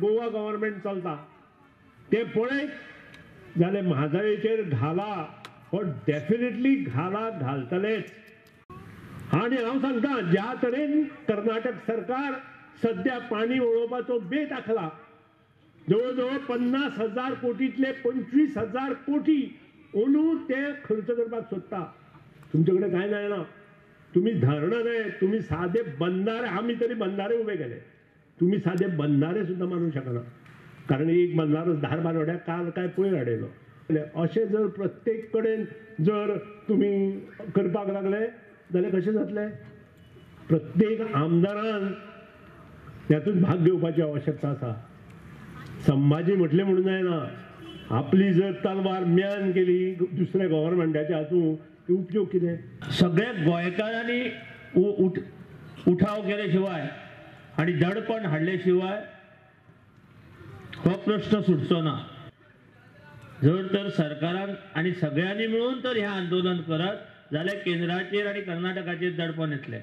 Goa government चलता ते पळयत जाल्यार म्हादईचेर घाला पण डेफिनेटली घालतलेच। आणि हांव सांगता ज्या तरेन कर्नाटक सरकार सध्या पाणी ओळोवपाचो बेत आखला, जवळजवळ 50,000 कोटींतले 25,000 कोटी अंदू ते खर्च करपाक सोदता। तुमचे कडेन कांय जायना, तुम्ही धरणं नाही, तुम्ही साधे बंधारे, आम्ही तरी बंधारे उभे केले, तुम्ही साधे बंधारे सुद्धा मानू शकना, कारण एक बंधारो धारबांदोड्या काल काय पयर हाडयलो। अशें जर प्रत्येक कडेन जर तुम्ही करपाक लागले जाल्यार कशें जातलें? प्रत्येक आमदारान त्यातून भाग घेवपाची आवश्यकता आसा। संभाजी म्हटलें म्हणून जायना, आपली जर तलवार म्यान केली दुसऱ्या गव्हर्नमेंटाच्या हातून उपयोग कितें? सगळ्या गोंयकारांनी उठाव केल्याशिवाय आणि दडपण हाडल्याशिवाय हो प्रश्न सुटचो ना। जर तर सरकारान आणि सगळ्यांनी मिळून तर हे आंदोलन करत जाल्यार केंद्राचेर आणि कर्नाटकाचेर दडपण येतलें।